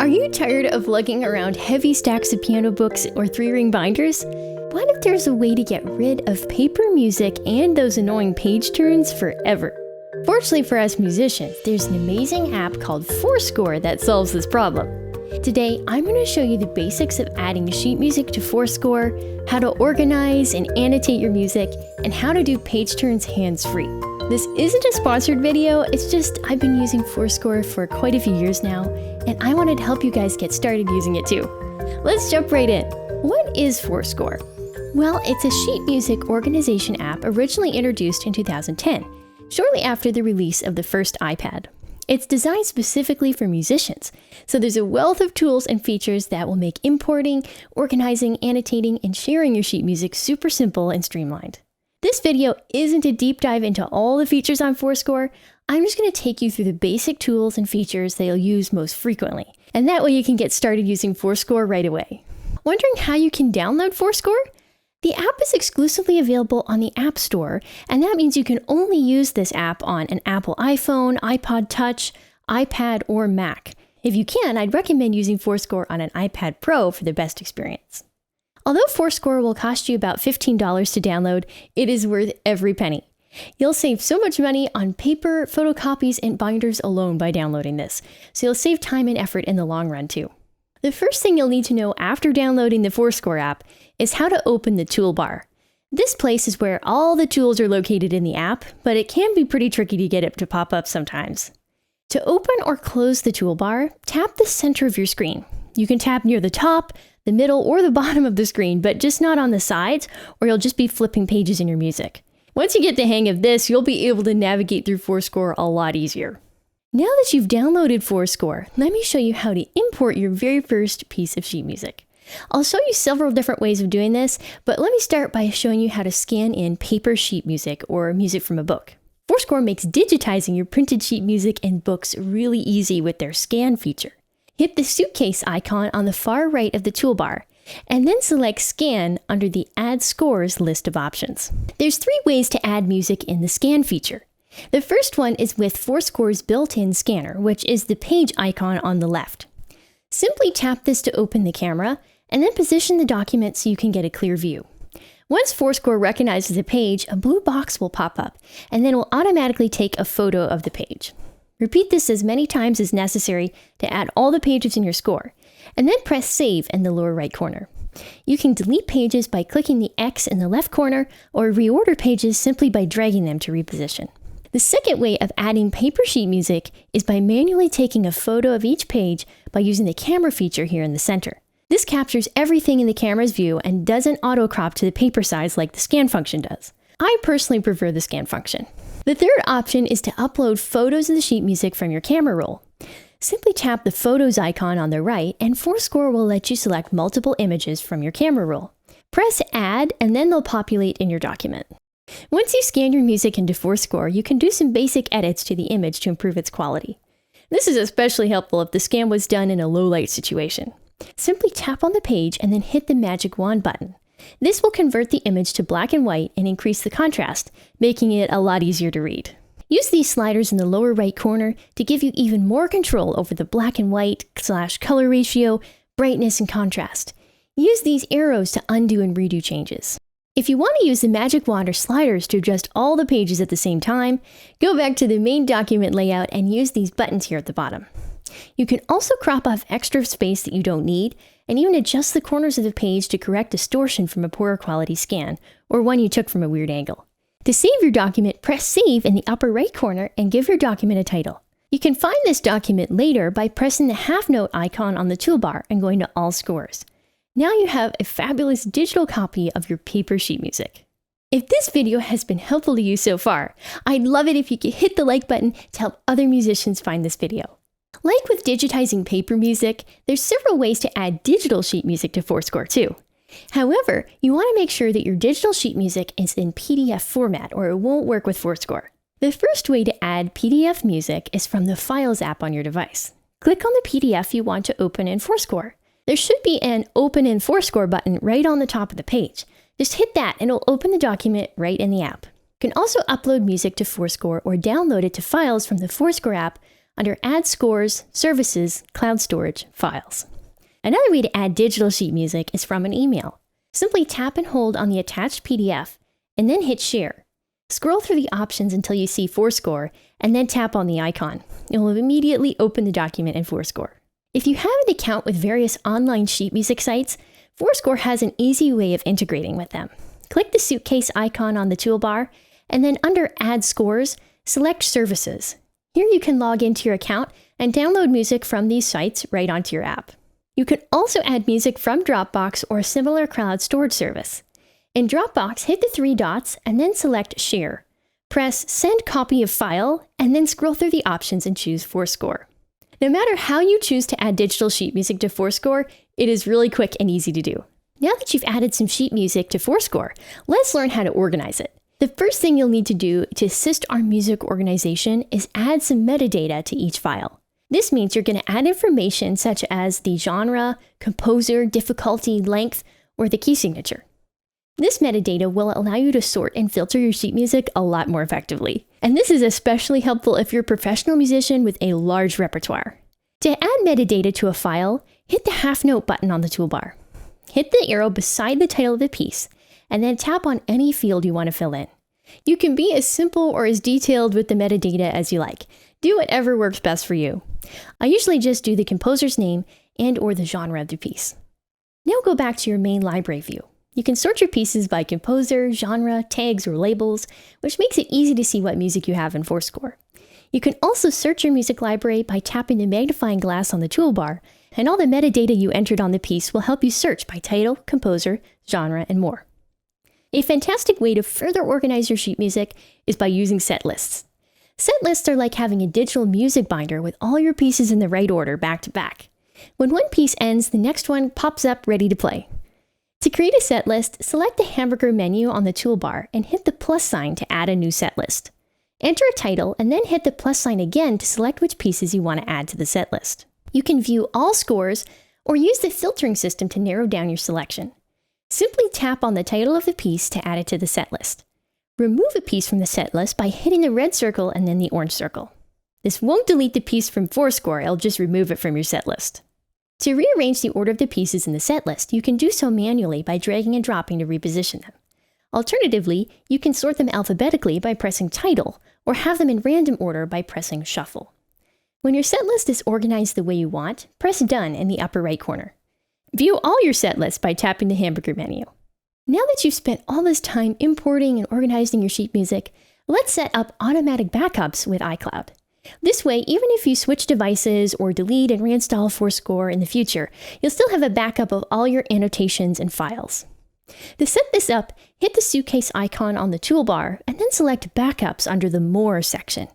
Are you tired of lugging around heavy stacks of piano books or 3-ring binders? What if there's a way to get rid of paper music and those annoying page turns forever? Fortunately for us musicians, there's an amazing app called forScore that solves this problem. Today, I'm going to show you the basics of adding sheet music to forScore, how to organize and annotate your music, and how to do page turns hands-free. This isn't a sponsored video, it's just I've been using forScore for quite a few years now, and I wanted to help you guys get started using it too. Let's jump right in. What is forScore? Well, it's a sheet music organization app originally introduced in 2010, shortly after the release of the first iPad. It's designed specifically for musicians, so there's a wealth of tools and features that will make importing, organizing, annotating, and sharing your sheet music super simple and streamlined. This video isn't a deep dive into all the features on forScore. I'm just going to take you through the basic tools and features that you'll use most frequently, and that way you can get started using forScore right away. Wondering how you can download forScore? The app is exclusively available on the App Store, and that means you can only use this app on an Apple iPhone, iPod Touch, iPad, or Mac. If you can, I'd recommend using forScore on an iPad Pro for the best experience. Although forScore will cost you about $15 to download, it is worth every penny. You'll save so much money on paper, photocopies, and binders alone by downloading this, so you'll save time and effort in the long run too. The first thing you'll need to know after downloading the forScore app is how to open the toolbar. This place is where all the tools are located in the app, but it can be pretty tricky to get it to pop up sometimes. To open or close the toolbar, tap the center of your screen. You can tap near the top, the middle, or the bottom of the screen, but just not on the sides, or you'll just be flipping pages in your music. Once you get the hang of this, you'll be able to navigate through forScore a lot easier. Now that you've downloaded forScore, let me show you how to import your very first piece of sheet music. I'll show you several different ways of doing this, but let me start by showing you how to scan in paper sheet music or music from a book. forScore makes digitizing your printed sheet music and books really easy with their scan feature. Hit the suitcase icon on the far right of the toolbar, and then select Scan under the Add Scores list of options. There's 3 ways to add music in the Scan feature. The first one is with forScore's built-in scanner, which is the page icon on the left. Simply tap this to open the camera, and then position the document so you can get a clear view. Once forScore recognizes a page, a blue box will pop up, and then it will automatically take a photo of the page. Repeat this as many times as necessary to add all the pages in your score, and then press Save in the lower right corner. You can delete pages by clicking the X in the left corner, or reorder pages simply by dragging them to reposition. The second way of adding paper sheet music is by manually taking a photo of each page by using the camera feature here in the center. This captures everything in the camera's view and doesn't auto-crop to the paper size like the scan function does. I personally prefer the scan function. The third option is to upload photos of the sheet music from your camera roll. Simply tap the Photos icon on the right, and forScore will let you select multiple images from your camera roll. Press Add, and then they'll populate in your document. Once you scan your music into forScore, you can do some basic edits to the image to improve its quality. This is especially helpful if the scan was done in a low-light situation. Simply tap on the page and then hit the magic wand button. This will convert the image to black and white and increase the contrast, making it a lot easier to read. Use these sliders in the lower right corner to give you even more control over the black and white / color ratio, brightness, and contrast. Use these arrows to undo and redo changes. If you want to use the magic wand or sliders to adjust all the pages at the same time, go back to the main document layout and use these buttons here at the bottom. You can also crop off extra space that you don't need, and even adjust the corners of the page to correct distortion from a poorer quality scan, or one you took from a weird angle. To save your document, press Save in the upper right corner and give your document a title. You can find this document later by pressing the half note icon on the toolbar and going to All Scores. Now you have a fabulous digital copy of your paper sheet music. If this video has been helpful to you so far, I'd love it if you could hit the like button to help other musicians find this video. Like with digitizing paper music, there's several ways to add digital sheet music to forScore too. However, you want to make sure that your digital sheet music is in PDF format or it won't work with forScore. The first way to add PDF music is from the Files app on your device. Click on the PDF you want to open in forScore. There should be an Open in forScore button right on the top of the page. Just hit that and it'll open the document right in the app. You can also upload music to forScore or download it to files from the forScore app under Add Scores, Services, Cloud Storage, Files. Another way to add digital sheet music is from an email. Simply tap and hold on the attached PDF, and then hit Share. Scroll through the options until you see forScore, and then tap on the icon. It will immediately open the document in forScore. If you have an account with various online sheet music sites, forScore has an easy way of integrating with them. Click the suitcase icon on the toolbar, and then under Add Scores, select Services. Here you can log into your account and download music from these sites right onto your app. You can also add music from Dropbox or a similar cloud storage service. In Dropbox, hit the three dots and then select Share. Press Send Copy of File, and then scroll through the options and choose forScore. No matter how you choose to add digital sheet music to forScore, it is really quick and easy to do. Now that you've added some sheet music to forScore, let's learn how to organize it. The first thing you'll need to do to assist our music organization is add some metadata to each file. This means you're going to add information such as the genre, composer, difficulty, length, or the key signature. This metadata will allow you to sort and filter your sheet music a lot more effectively. And this is especially helpful if you're a professional musician with a large repertoire. To add metadata to a file, hit the half note button on the toolbar. Hit the arrow beside the title of the piece, and then tap on any field you want to fill in. You can be as simple or as detailed with the metadata as you like. Do whatever works best for you. I usually just do the composer's name and or the genre of the piece. Now go back to your main library view. You can sort your pieces by composer, genre, tags, or labels, which makes it easy to see what music you have in forScore. You can also search your music library by tapping the magnifying glass on the toolbar, and all the metadata you entered on the piece will help you search by title, composer, genre, and more. A fantastic way to further organize your sheet music is by using set lists. Set lists are like having a digital music binder with all your pieces in the right order back to back. When one piece ends, the next one pops up ready to play. To create a set list, select the hamburger menu on the toolbar and hit the plus sign to add a new set list. Enter a title and then hit the plus sign again to select which pieces you want to add to the set list. You can view all scores or use the filtering system to narrow down your selection. Simply tap on the title of the piece to add it to the set list. Remove a piece from the set list by hitting the red circle and then the orange circle. This won't delete the piece from forScore, it'll just remove it from your set list. To rearrange the order of the pieces in the set list, you can do so manually by dragging and dropping to reposition them. Alternatively, you can sort them alphabetically by pressing Title, or have them in random order by pressing Shuffle. When your set list is organized the way you want, press Done in the upper right corner. View all your set lists by tapping the hamburger menu. Now that you've spent all this time importing and organizing your sheet music, let's set up automatic backups with iCloud. This way, even if you switch devices or delete and reinstall forScore in the future, you'll still have a backup of all your annotations and files. To set this up, hit the suitcase icon on the toolbar and then select Backups under the More section.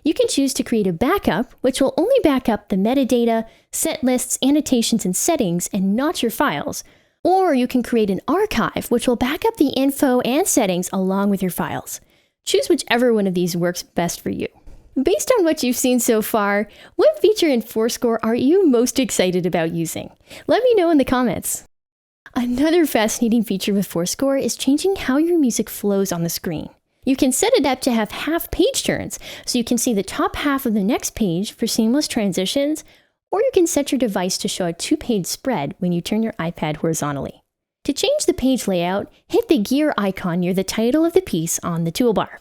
You can choose to create a backup, which will only back up the metadata, set lists, annotations, and settings, and not your files. Or you can create an archive, which will back up the info and settings along with your files. Choose whichever one of these works best for you. Based on what you've seen so far, what feature in forScore are you most excited about using? Let me know in the comments. Another fascinating feature with forScore is changing how your music flows on the screen. You can set it up to have half page turns, so you can see the top half of the next page for seamless transitions, or you can set your device to show a two-page spread when you turn your iPad horizontally. To change the page layout, hit the gear icon near the title of the piece on the toolbar.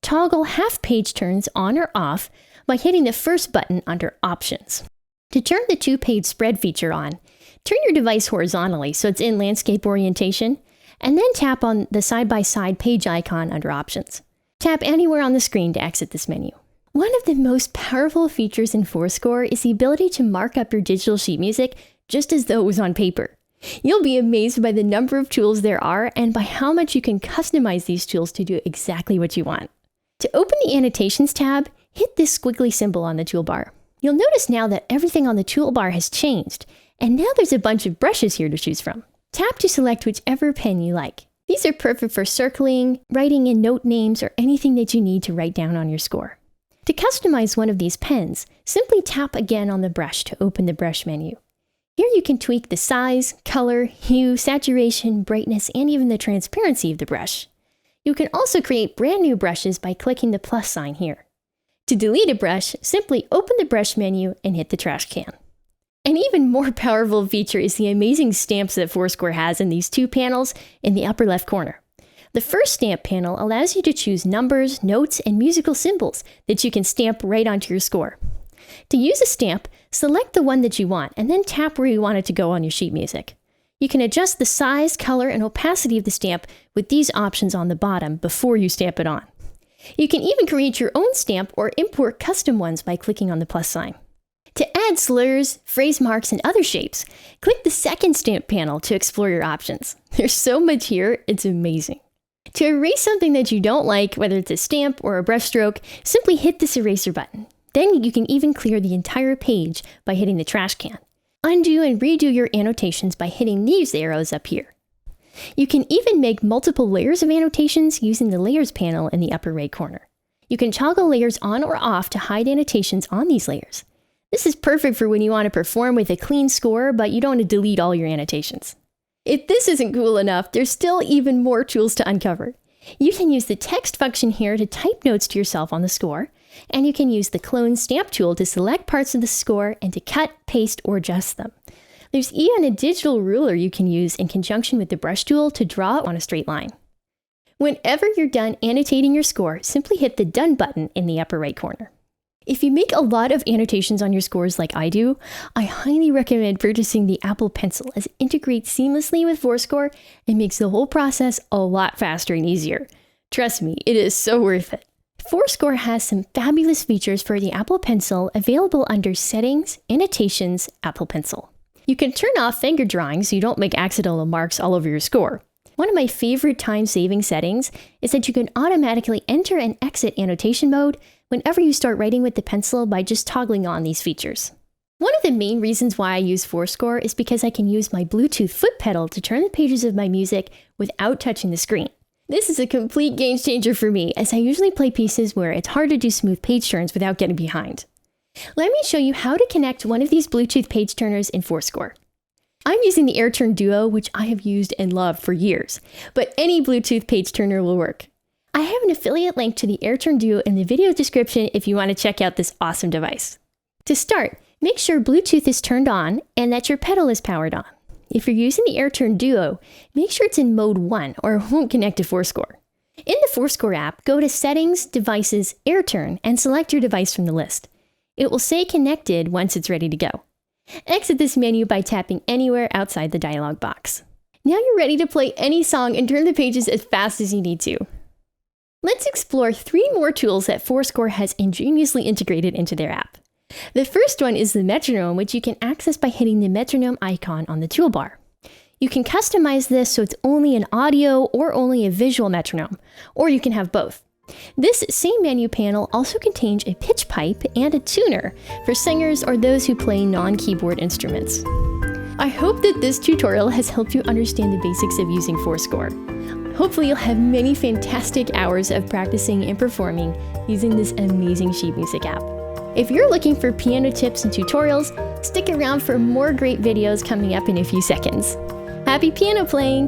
Toggle half page turns on or off by hitting the first button under Options. To turn the two-page spread feature on, turn your device horizontally so it's in landscape orientation, and then tap on the side-by-side page icon under Options. Tap anywhere on the screen to exit this menu. One of the most powerful features in forScore is the ability to mark up your digital sheet music just as though it was on paper. You'll be amazed by the number of tools there are and by how much you can customize these tools to do exactly what you want. To open the Annotations tab, hit this squiggly symbol on the toolbar. You'll notice now that everything on the toolbar has changed, and now there's a bunch of brushes here to choose from. Tap to select whichever pen you like. These are perfect for circling, writing in note names, or anything that you need to write down on your score. To customize one of these pens, simply tap again on the brush to open the brush menu. Here you can tweak the size, color, hue, saturation, brightness, and even the transparency of the brush. You can also create brand new brushes by clicking the plus sign here. To delete a brush, simply open the brush menu and hit the trash can. An even more powerful feature is the amazing stamps that forScore has in these two panels in the upper left corner. The first stamp panel allows you to choose numbers, notes, and musical symbols that you can stamp right onto your score. To use a stamp, select the one that you want and then tap where you want it to go on your sheet music. You can adjust the size, color, and opacity of the stamp with these options on the bottom before you stamp it on. You can even create your own stamp or import custom ones by clicking on the plus sign. To add slurs, phrase marks, and other shapes, click the second stamp panel to explore your options. There's so much here, it's amazing. To erase something that you don't like, whether it's a stamp or a brushstroke, simply hit this eraser button. Then you can even clear the entire page by hitting the trash can. Undo and redo your annotations by hitting these arrows up here. You can even make multiple layers of annotations using the Layers panel in the upper right corner. You can toggle layers on or off to hide annotations on these layers. This is perfect for when you want to perform with a clean score, but you don't want to delete all your annotations. If this isn't cool enough, there's still even more tools to uncover. You can use the text function here to type notes to yourself on the score, and you can use the clone stamp tool to select parts of the score and to cut, paste, or adjust them. There's even a digital ruler you can use in conjunction with the brush tool to draw on a straight line. Whenever you're done annotating your score, simply hit the Done button in the upper right corner. If you make a lot of annotations on your scores like I do, I highly recommend purchasing the Apple Pencil as it integrates seamlessly with forScore and makes the whole process a lot faster and easier. Trust me, it is so worth it. forScore has some fabulous features for the Apple Pencil available under Settings, Annotations, Apple Pencil. You can turn off finger drawing so you don't make accidental marks all over your score. One of my favorite time-saving settings is that you can automatically enter and exit annotation mode whenever you start writing with the pencil by just toggling on these features. One of the main reasons why I use forScore is because I can use my Bluetooth foot pedal to turn the pages of my music without touching the screen. This is a complete game changer for me, as I usually play pieces where it's hard to do smooth page turns without getting behind. Let me show you how to connect one of these Bluetooth page turners in forScore. I'm using the AirTurn Duo, which I have used and loved for years, but any Bluetooth page turner will work. I have an affiliate link to the AirTurn Duo in the video description if you want to check out this awesome device. To start, make sure Bluetooth is turned on and that your pedal is powered on. If you're using the AirTurn Duo, make sure it's in mode 1 or it won't connect to forScore. In the forScore app, go to Settings, Devices, AirTurn, and select your device from the list. It will say connected once it's ready to go. Exit this menu by tapping anywhere outside the dialog box. Now you're ready to play any song and turn the pages as fast as you need to. Let's explore 3 more tools that forScore has ingeniously integrated into their app. The first one is the metronome, which you can access by hitting the metronome icon on the toolbar. You can customize this so it's only an audio or only a visual metronome, or you can have both. This same menu panel also contains a pitch pipe and a tuner for singers or those who play non-keyboard instruments. I hope that this tutorial has helped you understand the basics of using forScore. Hopefully you'll have many fantastic hours of practicing and performing using this amazing sheet music app. If you're looking for piano tips and tutorials, stick around for more great videos coming up in a few seconds. Happy piano playing!